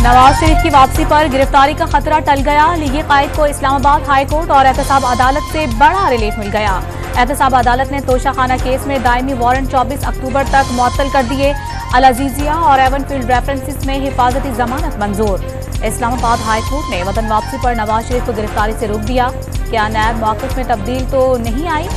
नवाज शरीफ की वापसी पर गिरफ्तारी का खतरा टल गया। लीगी कायद को इस्लामाबाद हाई कोर्ट और एहतसाब अदालत से बड़ा रिलीफ मिल गया। एहतसाब अदालत ने तोशाखाना केस में दायमी वारंट 24 अक्टूबर तक मुअत्तल कर दिए। अल-अजीजिया और एवनफील्ड रेफरेंसेस में हिफाजती जमानत मंजूर। इस्लामाबाद हाई कोर्ट ने वतन वापसी पर नवाज शरीफ को गिरफ्तारी से रोक दिया। क्या नैब मौक़िफ़ में तब्दील तो नहीं आई?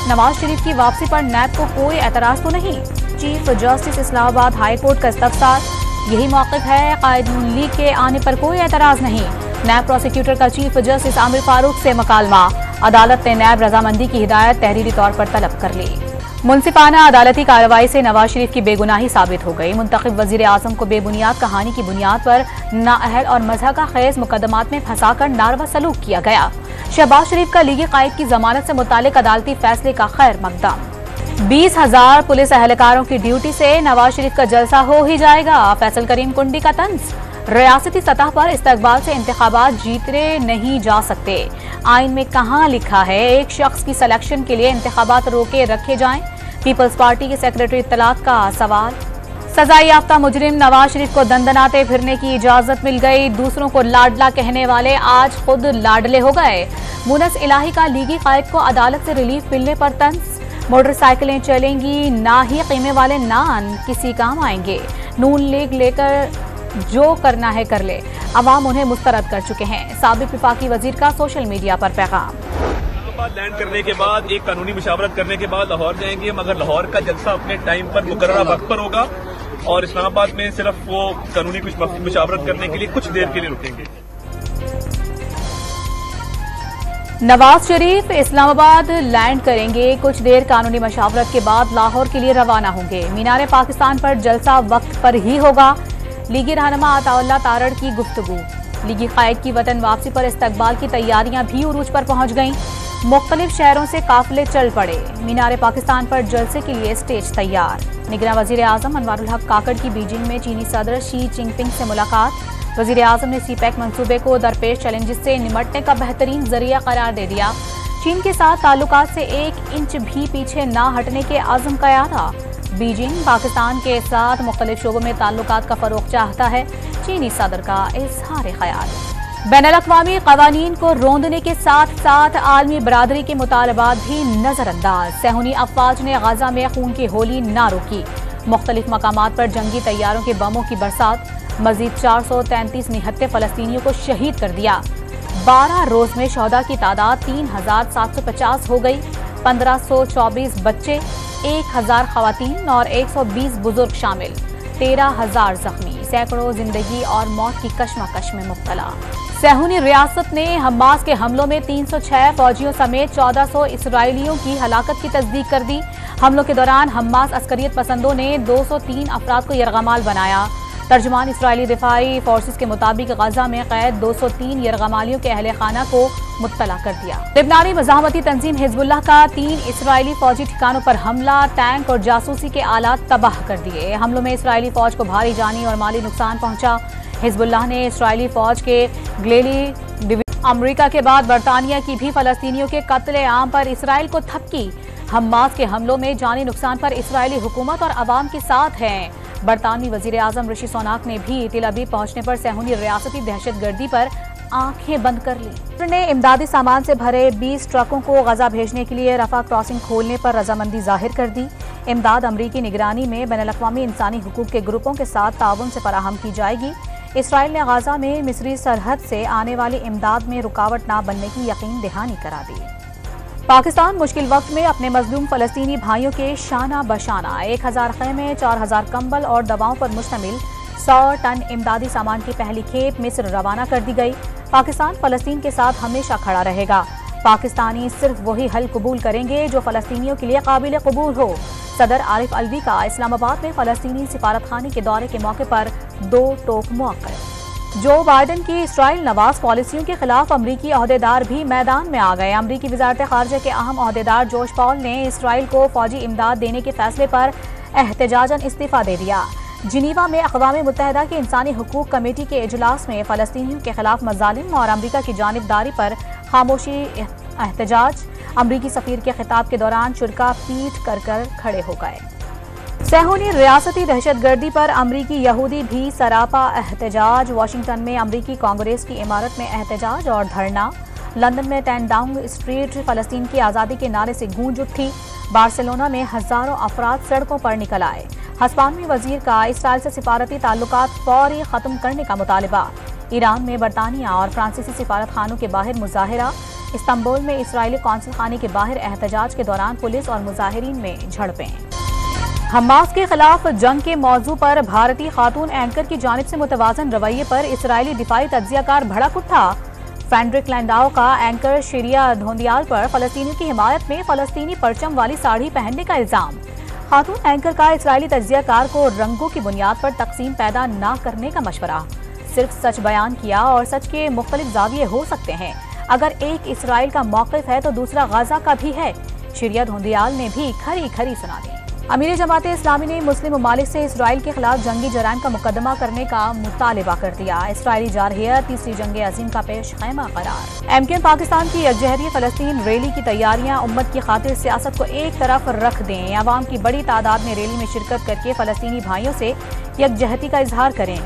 नवाज शरीफ की वापसी पर नैब को कोई एतराज़ तो नहीं? Chief justice Islamabad high court का इस्तफसार, यही मौक़िफ़ है, कायद नून लीग के आने पर कोई एतराज़ नहीं। नैब प्रोसिक्यूटर का चीफ जस्टिस आमिर फारूक से मकालमा, अदालत ने नैब रजामंदी की हिदायत तहरीरी तौर पर तलब कर ली। मुंसिफाना अदालती कार्रवाई से नवाज शरीफ की बेगुनाही साबित हो गई। मुंतखब वज़ीर आज़म को बेबुनियाद कहानी की बुनियाद पर नाअहल और मज़हका खेज मुकदमात में फंसाकर नारवा सलूक किया गया। शहबाज शरीफ का लीगी कायद की जमानत से मुतालिक अदालती फैसले का खैर मकदम। 20,000 पुलिस एहलकारों की ड्यूटी से नवाज शरीफ का जलसा हो ही जाएगा। फैसल करीम कुंडी का तंज, रियासती सतह पर इस्तकबाल से इंतखाबात जीते नहीं जा सकते। आइन में कहाँ लिखा है एक शख्स की सिलेक्शन के लिए इंतखाबात रोके रखे जाएं? पीपल्स पार्टी के सेक्रेटरी इत्तलात का सवाल। सजा याफ्ता मुजरिम नवाज शरीफ को दंदनाते फिरने की इजाजत मिल गई। दूसरों को लाडला कहने वाले आज खुद लाडले हो गए। मुनस इलाही का लीगी कायद को अदालत से रिलीफ मिलने पर तंज। मोटरसाइकिलें चलेंगी, ना ही कीमे वाले नान किसी काम आएंगे। नून लीग लेकर जो करना है कर ले, अवाम उन्हें मुस्तरद कर चुके हैं। साबिक विफाकी वजीर का सोशल मीडिया पर पैगाम। लैंड करने के बाद एक कानूनी मुशावरत करने के बाद लाहौर जाएंगे, मगर लाहौर का जलसा अपने टाइम पर मुकर्ररा वक्त पर होगा और इस्लामाबाद में सिर्फ वो कानूनी कुछ मुशावरत करने के लिए कुछ देर के लिए रुकेंगे। नवाज शरीफ इस्लामाबाद लैंड करेंगे, कुछ देर कानूनी मशावरत के बाद लाहौर के लिए रवाना होंगे। मीनार पाकिस्तान पर जलसा वक्त पर ही होगा। लीगी रहनुमा अताउल्लाह तारड़ की गुफ्तगू। लीगी कायद की वतन वापसी पर इस्तकबाल की तैयारियां भी उरूज पर पहुंच गईं। मुख्तलिफ शहरों से काफिले चल पड़े। मीनार पाकिस्तान पर जलसे के लिए स्टेज तैयार। निगरां वजीर आजम अनवारुल हक काकड़ की बीजिंग में चीनी सदर शी जिनपिंग से मुलाकात। वजीर आजम ने सीपैक मंसूबे को दरपेश चैलेंजेस से निमटने का बेहतरीन जरिया करार दे दिया। चीन के साथ ताल्लुकात से 1 इंच भी पीछे न हटने के आज़म का यादा। बीजिंग पाकिस्तान के साथ मुख्तलिफ शोबों में ताल्लुकात का फरोग चाहता है, चीनी सदर का इज़हार ख्याल। बैनुल-अक़वामी क़वानीन को रोंदने के साथ साथ आलमी बरादरी के मुतालबात भी नजरअंदाज। सहूनी अफवाज ने गजा में खून की होली ना रोकी। मुख्तलिफ मकामात पर जंगी तैयारों के बमों की बरसात। मजीद 433 निहत्ते फलस्तीनियों को शहीद कर दिया। 12 रोज में शहदा की तादाद 3,750 हो गई। 1,524 बच्चे, 1,000 खवातीन और 120 बुजुर्ग शामिल। 13,000 जख्मी, सैकड़ों जिंदगी और मौत की कशमकश में मुब्तला। सहूनी रियासत ने हमास के हमलों में 306 फौजियों समेत 1400 इसराइलियों की हलाकत की तस्दीक कर दी। हमलों के दौरान हमास अस्करियत पसंदों ने 203 अफराद को यरगमाल बनाया। तर्जुमान इसराइली दिफाई फोर्सेस के मुताबिक गजा में कैद 203 यरगमालियों के अहले खाना को मुत्तला कर दिया। लिबनानी मज़ाहमती तंजीम हिजबुल्लाह का 3 इसराइली फौजी ठिकानों पर हमला, टैंक और जासूसी के आलात तबाह कर दिए। हमलों में इसराइली फौज को भारी जानी और माली नुकसान पहुंचा। हिजबुल्लाह ने इसराइली फौज के ग्लेली डिवीजन अमरीका के बाद बरतानिया की भी फलस्तीनियों के कत्ले आम पर इसराइल को थपकी। हमास के हमलों में जानी नुकसान पर इसराइली हुकूमत और अवाम के साथ हैं। बरतानवी वजीर आजम ऋषि सोनाक ने भी तेल अवीव पहुंचने पर सहूनी रियासती दहशतगर्दी पर आंखें बंद कर ली। ने इमदादी सामान से भरे 20 ट्रकों को गजा भेजने के लिए रफा क्रॉसिंग खोलने पर रजामंदी जाहिर कर दी। इमदाद अमरीकी निगरानी में बैनुल-अक़वामी इंसानी हुकूक के ग्रुपों के साथ ताउन से फराहम की जाएगी। इसराइल ने गाजा में मिस्री सरहद से आने वाली इमदाद में रुकावट न बनने की यकीन दहानी करा दी। पाकिस्तान मुश्किल वक्त में अपने मजलूम फलस्तीनी भाइयों के शाना बशाना 1000 खेमे, 4000 कंबल और दवाओं पर मुश्तमिल 100 टन इमदादी सामान की पहली खेप मिस्र रवाना कर दी गई। पाकिस्तान फलस्तीन के साथ हमेशा खड़ा रहेगा। पाकिस्तानी सिर्फ वही हल कबूल करेंगे जो फलस्तीनियों के लिए काबिल कबूल हो। सदर आरिफ अलवी का इस्लामाबाद में फलस्तीनी सिफारतखाने के दौरे के मौके पर 2 टोक मौक़िफ़। जो बाइडन की इसराइल नवाज पॉलिसियों के खिलाफ अमरीकी अहदेदार भी मैदान में आ गए। अमरीकी वज़ारत ख़ारिजा के अहम अहदेदार जोश पॉल ने इसराइल को फौजी इमदाद देने के फैसले पर एहतजाजन इस्तीफ़ा दे दिया। जिनीवा में अक़वाम मुत्तहिदा की इंसानी हुकूक कमेटी के इजलास में फलस्तीनियों के खिलाफ मज़ालिम और अमरीका की जानिबदारी पर खामोशी एहतजाज। अमरीकी सफ़ीर के खिताब के दौरान शुरका पीट कर खड़े हो गए। सेहूनी रियासती दहशतगर्दी पर अमरीकी यहूदी भी सरापा एहतजाज। वाशिंगटन में अमरीकी कांग्रेस की इमारत में एहतजाज और धरना। लंदन में 10 डाउनिंग स्ट्रीट फलस्तीन की आज़ादी के नारे से गूंज उठी। बार्सिलोना में हजारों अफराद सड़कों पर निकल आए। हस्पानवी वजीर का इसराइल से सिफारती ताल्लुकात फौरी खत्म करने का मुतालबा। ईरान में बरतानिया और फ्रांसीसी सिफारत खानों के बाहर मुजाहिरा। इस्तांबुल में इसराइली कौंसल खाने के बाहर एहतजाज के दौरान पुलिस और मुजाहिरीन में झड़पें। हमास के खिलाफ जंग के मौजू पर भारतीय खातून एंकर की जानिब से मुतवाज़न रवैये पर इसराइली दिफाई तज्जियाकार भड़क उठा। फेडरिक लैंडाओ का एंकर शिरिया धोंदियाल पर फलस्तीनियों की हिमायत में फलस्तीनी परचम वाली साड़ी पहनने का इल्जाम। खातून एंकर का इसराइली तज्जियाकार को रंगों की बुनियाद पर तकसीम पैदा न करने का मशवरा। सिर्फ सच बयान किया और सच के मुख्तलिफ जाविये हो सकते हैं। अगर एक इसराइल का मौक़िफ़ है तो दूसरा गाजा का भी है। शिरिया धोंदियाल ने भी खरी खरी सुना दी। अमीर जमाते इस्लामी ने मुस्लिम ममालिक से इसराइल के खिलाफ जंगी जराइम का मुकदमा करने का मुतालिबा कर दिया। इसराइली जारहियत तीसरी जंग अजीम का पेश खैमा करार। एमकेएम पाकिस्तान की यकजहती फलस्तीन रैली की तैयारियां उम्मत की खातिर सियासत को एक तरफ रख दें। अवाम की बड़ी तादाद में रैली में शिरकत करके फलस्तीनी भाइयों से यकजहती का इजहार करें।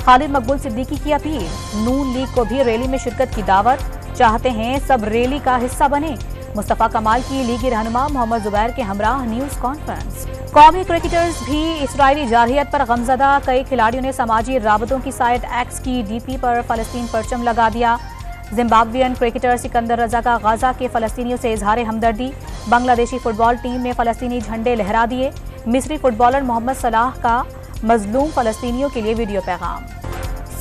खालिद मकबूल सिद्दीकी की अपील। नून लीग को भी रैली में शिरकत की दावत। चाहते हैं सब रैली का हिस्सा बने। मुस्तफा कमाल की लीगी रहनुमा मोहम्मद जुबैर के हमराह न्यूज कॉन्फ्रेंस। कौमी क्रिकेटर्स भी इसराइली जारहियत पर गमजदा। कई खिलाड़ियों ने समाजी राबतों की साइट एक्स की डीपी पर फलस्तीन परचम लगा दिया। जिम्बाब्वियन क्रिकेटर सिकंदर रजा का गाजा के फलस्तीनियों से इजहार हमदर्दी। बांग्लादेशी फुटबॉल टीम ने फलस्तीनी झंडे लहरा दिए। मिस्री फुटबॉलर मोहम्मद सलाह का मजलूम फलस्तीनियों के लिए वीडियो पैगाम।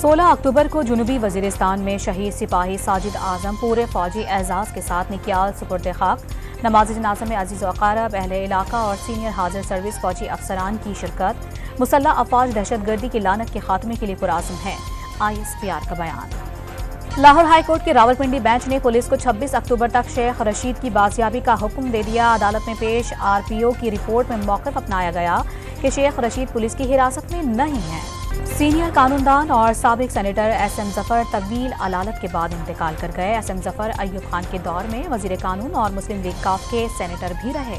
16 अक्टूबर को जुनूबी वजीरिस्तान में शहीद सिपाही साजिद आजम पूरे फौजी एजाज के साथ निकियाल सुपुर्द खाक। नमाज जनाजा में अजीज वक़ारब, अहले इलाका और सीनियर हाजिर सर्विस फौजी अफसरान की शिरकत। मुसल्लह अफवाज दहशतगर्दी की लानत के खात्मे के लिए पुरआज़म है। ISPR का बयान। लाहौर हाई कोर्ट के रावलपिंडी बेंच ने पुलिस को 26 अक्टूबर तक शेख रशीद की बाजियाबी का हुक्म दे दिया। अदालत में पेश RPO की रिपोर्ट में मौक़िफ़ अपनाया गया कि शेख रशीद पुलिस की हिरासत में नहीं है। सीनियर कानूनदान और साबिक सेनेटर SM जफर तवील अलालत के बाद इंतकाल कर गए। SM जफर अय्यूब खान के दौर में वजीर कानून और मुस्लिम लीग काफ के सेनेटर भी रहे।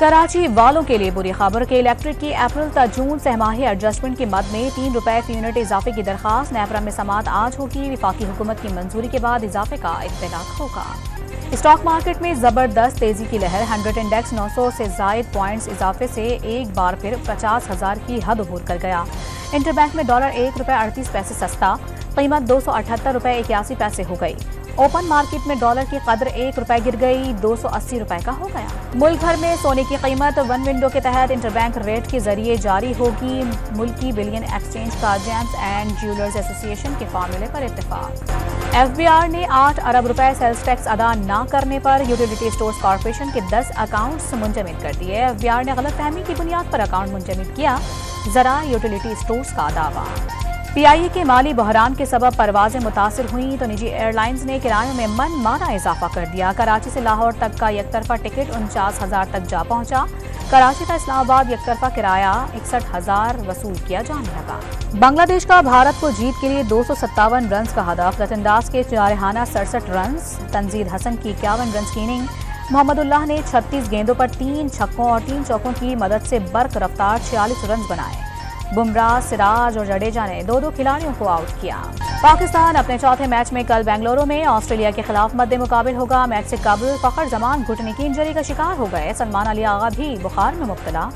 कराची वालों के लिए बुरी खबर के इलेक्ट्रिक की अप्रैल तक जून सहमाही एडजस्टमेंट की मद में 3 रुपए फी यूनिट इजाफे की दरखास्त नेपरा में समात आज होगी। विफाकी हुकूमत की मंजूरी के बाद इजाफे का इत्तलाक होगा। स्टॉक मार्केट में जबरदस्त तेजी की लहर। 100 इंडेक्स 900 से जायद पॉइंट्स इजाफे से एक बार फिर 50,000 की हद अबूर कर गया। इंटरबैंक में डॉलर $1.38 सस्ता, कीमत 278 रुपए 81 पैसे हो गई। ओपन मार्केट में डॉलर की कदर ₹1 गिर गई, 280 रुपए का हो गया। मुल्क भर में सोने की कीमत वन विंडो के तहत इंटरबैंक रेट के जरिए जारी होगी। मुल्की बिलियन एक्सचेंज का जेम्स एंड ज्वेलर्स एसोसिएशन के फार्मूले पर इत्तेफाक। FBR ने 8 अरब रुपए सेल्स टैक्स अदा न करने पर यूटिलिटी स्टोर्स कॉर्पोरेशन के 10 अकाउंट्स मुंजमद कर दिए। FBR ने गलत फहमी की बुनियाद पर अकाउंट मुंजमद किया। जरा यूटिलिटी स्टोर्स का दावा। PIA के माली बहरान के सबब परवाजें मुतासिर हुई तो निजी एयरलाइंस ने किरायों में मनमाना इजाफा कर दिया। कराची से लाहौर तक का एकतरफा टिकट 49,000 तक जा पहुंचा। कराची का इस्लामाबाद एकतरफा किराया 61,000 वसूल किया जाने लगा। बांग्लादेश का भारत को जीत के लिए 257 रन का हदफ। रतनदास के जारहाना 67 रन। तंजीद हसन की 51 रन की इनिंग। मोहम्मदुल्लाह ने 36 गेंदों पर 3 छक्कों और 3 चौकों की मदद से बर्क रफ्तार 46 रन बनाए। बुमराह, सिराज और जडेजा ने 2-2 खिलाड़ियों को आउट किया। पाकिस्तान अपने चौथे मैच में कल बेंगलुरु में ऑस्ट्रेलिया के खिलाफ मद्दे मुकाबिल होगा। मैच से कबल फखर जमान घुटने की इंजरी का शिकार हो गए। सलमान अली आगा भी बुखार में मुब्तला।